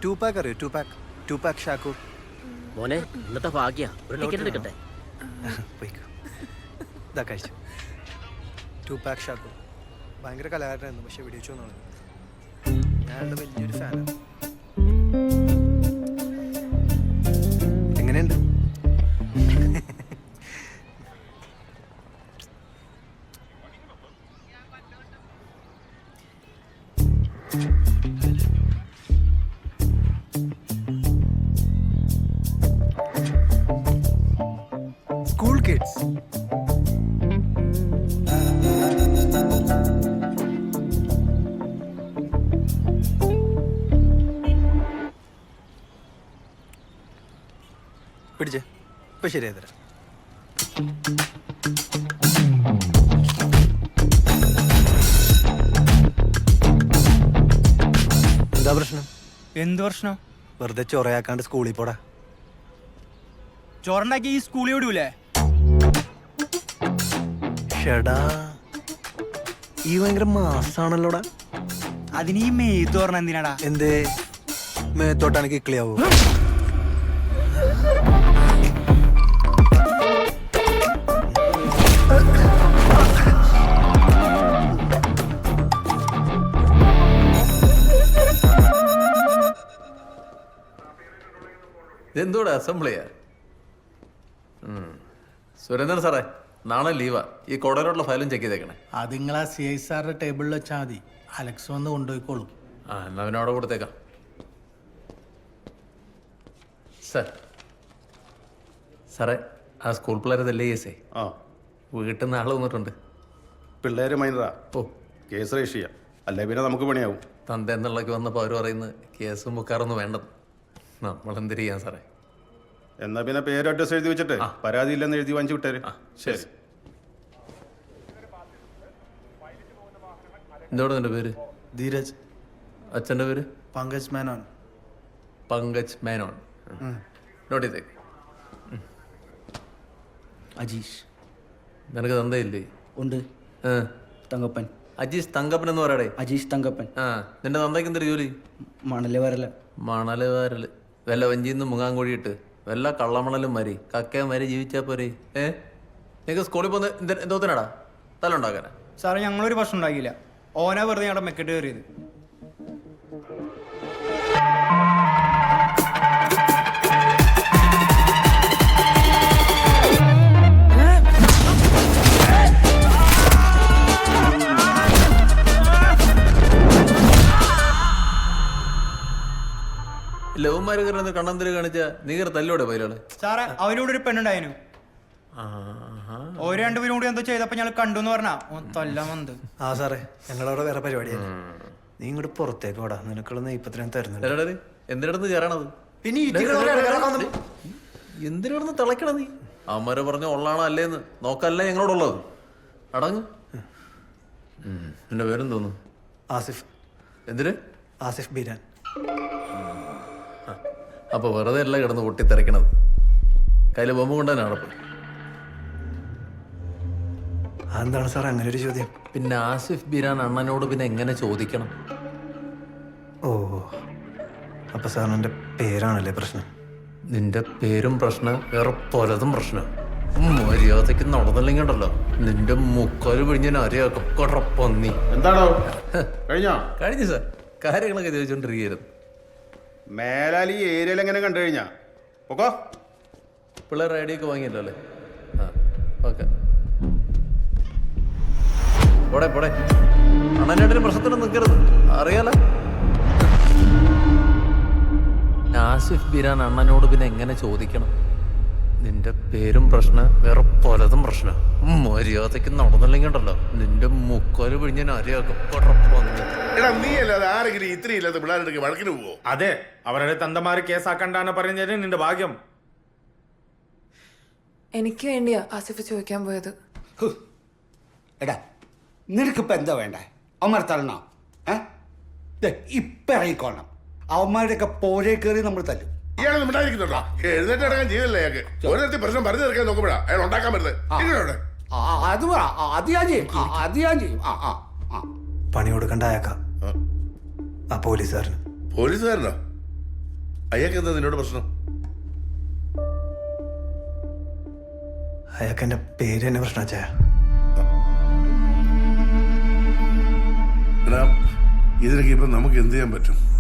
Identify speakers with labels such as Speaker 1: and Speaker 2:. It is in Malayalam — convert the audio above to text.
Speaker 1: 2 pack അറിയോ? 2 pack ഷാക്കൂർ.
Speaker 2: മോനെ ഇന്നത്തെ ഭാഗ്യ ഒരു ടിക്കറ്റ് എടുക്കട്ടെ.
Speaker 1: പോയിക്കോ. ഇതാ കഴിച്ചു. 2 pack ഷാക്കൂർ ഭയങ്കര കലാകാരനായിരുന്നു, പക്ഷെ വെടിവെച്ചു എന്നാണ്. ഞാനുടെ വലിയൊരു ഫാനാണ്. എങ്ങനെയുണ്ട്? School kids. പിടിച്ചേ, ഇപ്പൊ ശരിയായി തരാം. എന്താ പ്രശ്നം?
Speaker 3: എന്ത് പ്രശ്നം?
Speaker 1: വെറുതെ ചൊറയാക്കാണ്ട് സ്കൂളിൽ പോടാ.
Speaker 3: ചോറുണ്ടാക്കി ഈ സ്കൂളിൽ വിടൂലേ?
Speaker 1: ഷെടാ, ഈ ഭയങ്കര മാസാണല്ലോടാ.
Speaker 3: അതിന് ഈ മെയ്ത്ത് പറഞ്ഞ എന്തിനാടാ?
Speaker 1: എന്തേ മേത്തോട്ടാണ് കിക്ലിയാവോ?
Speaker 4: ഇതെന്തോടെ അസംബ്ലിയാ? സുരേന്ദ്രൻ സാറേ, നാളെ ലീവാ. ഈ കൊടലോട്ടുള്ള ഫയലും ചെക്ക് ചെയ്തേക്കണേ.
Speaker 5: അത് നിങ്ങളാ CI സാറിന്റെ ടേബിളിൽ വെച്ചാൽ മതി. അലക്സ് വന്ന് കൊണ്ടുപോയിക്കോളും.
Speaker 4: എന്നാ പിന്നെ അവിടെ കൊടുത്തേക്കാം. സാറേ, ആ സ്കൂൾ പിള്ളേരതല്ലേ കേസേ?
Speaker 6: ആ,
Speaker 4: വീട്ടിൽ നിന്ന് ആള് വന്നിട്ടുണ്ട്.
Speaker 6: പിള്ളേര് മൈനറാ.
Speaker 4: ഓ,
Speaker 6: കേസ് രജിസ്റ്റർ ചെയ്യാം, അല്ലേ പിന്നെ നമുക്ക് പണിയാവും.
Speaker 4: തന്റെ എന്നുള്ളക്ക് വന്നപ്പോൾ അവർ പറയുന്നത് കേസും മുക്കാറൊന്നും വേണ്ടത്. നമ്മളെന്തിരി ചെയ്യാൻ സാറേ?
Speaker 6: എന്നാ പിന്നെ പേര് അഡ്രസ് എഴുതി വെച്ചിട്ട് പരാതി ഇല്ലെന്ന് എഴുതി വാങ്ങിച്ചു വിട്ടേര്.
Speaker 4: ശരി. എന്തോടെ നിന്റെ പേര്?
Speaker 5: ധീരജ്.
Speaker 4: അച്ഛൻ്റെ പേര്?
Speaker 5: പങ്കജ് മേനോൻ.
Speaker 4: പങ്കജ് മേനോൻ. നോട്ട് ചെയ്തേക്ക്.
Speaker 5: അജീഷ്.
Speaker 4: നിനക്ക് തന്തയില്ലേ?
Speaker 5: ഉണ്ട്. തങ്കപ്പൻ.
Speaker 4: അജീഷ് തങ്കപ്പൻ എന്ന് പറയടേ.
Speaker 5: അജീഷ് തങ്കപ്പൻ.
Speaker 4: നിന്റെ തന്തയ്ക്ക് എന്തൊരു ജോലി?
Speaker 5: മണല് വരല.
Speaker 4: മണല് വാരല്. വല്ല വഞ്ചിന്ന് മുങ്ങാൻ കോഴിയിട്ട് വല്ല കള്ളമണലും മരി കക്കയും മരി ജീവിച്ചാ പോരെ. നിനക്ക് സ്കൂളിൽ പോകുന്ന എന്തോത്തിനാടാ? തല ഉണ്ടാക്കാനാ?
Speaker 3: സാറേ, ഞങ്ങളൊരു പ്രശ്നം ഉണ്ടാക്കിയില്ല. ഓനാ വെറുതെ ഞങ്ങളുടെ മെക്കെട്ട് കയറിയത്.
Speaker 4: ലവന്മാര് കയറുന്ന കണ്ണന്തിരി കാണിച്ച നീകർ തല്ലോടെ പൈലോളെ.
Speaker 3: സാറേ, അവനോട് ഒരു പെണ്ണുണ്ടായിരുന്നു. ഓര് രണ്ടുപേരും കൂടി എന്തോ ചെയ്തപ്പോ ഞങ്ങൾ കണ്ടു എന്ന് പറഞ്ഞാ തല്ലാൻ വന്നത്.
Speaker 1: ആ സാറേ, ഞങ്ങളവിടെ വേറെ പരിപാടിയാണ്. നീ ഇങ്ങോട്ട് പുറത്തേക്ക് പോടാ, നിനക്കുള്ള നെയ്പ്പത്തിനും തരുന്നുണ്ട്.
Speaker 4: എന്തിനടുന്ന് കയറണത്?
Speaker 1: പിന്നെ
Speaker 4: എന്തിനടുന്ന് തിളക്കണ നീ? അമ്മരെ പറഞ്ഞ ഉള്ളാണോ അല്ലേന്ന് നോക്കല്ല ഞങ്ങളോടുള്ളത്. അടങ്ങ്. എന്റെ പേരും തോന്നുന്നു
Speaker 1: ആസിഫ്.
Speaker 4: എന്തിന്?
Speaker 1: ആസിഫ് ബീരാൻ.
Speaker 4: അപ്പൊ വെറുതെ അല്ല കിടന്ന് പൊട്ടിത്തെറിക്കണത്. കയ്യില് ബൊമ്മ കൊണ്ടുതന്നെ നടപ്പ്.
Speaker 1: അതെന്താണ് സാർ അങ്ങനെ ഒരു ചോദ്യം?
Speaker 4: പിന്നെ ആസിഫ് ബീരാൻ അണ്ണനോട് പിന്നെ എങ്ങനെ ചോദിക്കണം?
Speaker 1: ഓ, അപ്പൊ സാറിന് എൻ്റെ പേരാണല്ലേ പ്രശ്നം?
Speaker 4: നിന്റെ പേരും പ്രശ്നം, വേറെ പലതും പ്രശ്നം. മര്യാദക്ക് നടന്നില്ലെങ്കിൽ ഉണ്ടല്ലോ നിന്റെ മുക്കാല് പിഴിഞ്ഞ അരയാക്കും. കൊടപ്പന്നി.
Speaker 6: എന്താണോ കഴിഞ്ഞോ?
Speaker 4: കഴിഞ്ഞു സാർ. കാര്യങ്ങളൊക്കെ ചോദിച്ചോണ്ടിരിക്കുന്നു.
Speaker 6: മേലാൽ ഈ ഏരിയയിൽ എങ്ങനെ കണ്ടു കഴിഞ്ഞാ ഓക്കോ?
Speaker 4: പിള്ളേർ ഐഡിയൊക്കെ വാങ്ങിയല്ലോ അല്ലേ? ഓക്കെ. പോടെ പോടെ. അണ്ണനായിട്ടൊരു പ്രശ്നത്തിന് നിൽക്കരുത്, അറിയാലോ. ആസിഫ് ബീരാൻ അണ്ണനോട് പിന്നെ എങ്ങനെ ചോദിക്കണം? നിന്റെ പേരും പ്രശ്നം, വേറെ പലതും പ്രശ്നം. മര്യാദക്ക് നടന്നില്ലെങ്കിൽ ഉണ്ടല്ലോ നിന്റെ മുക്കാല് പിഴിഞ്ഞ അരയാക്കും.
Speaker 7: നീ അല്ലാതെ ആരെങ്കിലും ഇത്രയും ഇല്ലാത്ത പിള്ളേരുടെ വഴക്കിന് പോവോ?
Speaker 8: അതെ, അവരുടെ തന്തമാര് കേസാക്കണ്ടാന്ന് പറഞ്ഞത് നിന്റെ ഭാഗ്യം.
Speaker 9: എനിക്ക് വേണ്ടിയാ ആസിഫ് ചോദിക്കാൻ പോയത്.
Speaker 10: എടാ, നിനക്കിപ്പോ എന്താ വേണ്ടേ? അവന്മാർ തരണോ? ഇപ്പൊ ഇറങ്ങിക്കോണം. അവന്മാരുടെയൊക്കെ പോരെ കയറി നമ്മൾ തല്ലും.
Speaker 7: ഇയാളെ ഉണ്ടായിരിക്കുന്നുണ്ടോ? എഴുന്നേറ്റ് അടങ്ങാൻ ചെയ്തല്ലേ അയാൾക്ക്? ഓരോരുത്തർ പ്രശ്നം പറഞ്ഞു തീർക്കാൻ നോക്കുമ്പോഴാ അയാൾ ഉണ്ടാക്കാൻ പറ്റുന്നത്.
Speaker 10: അത് ഞാൻ ചെയ്യും.
Speaker 1: പണി കൊടുക്കണ്ട അയക്കാം ആ പോലീസുകാരന്.
Speaker 7: പോലീസുകാരനോ? അയാൾക്ക് എന്താ നിന്നോട് പ്രശ്നം?
Speaker 1: അയാൾക്ക് എന്റെ പേര് തന്നെ പ്രശ്നം അച്ഛാ.
Speaker 7: എടാ ഇതിനൊക്കെ ഇപ്പൊ നമുക്ക് എന്ത് ചെയ്യാൻ പറ്റും?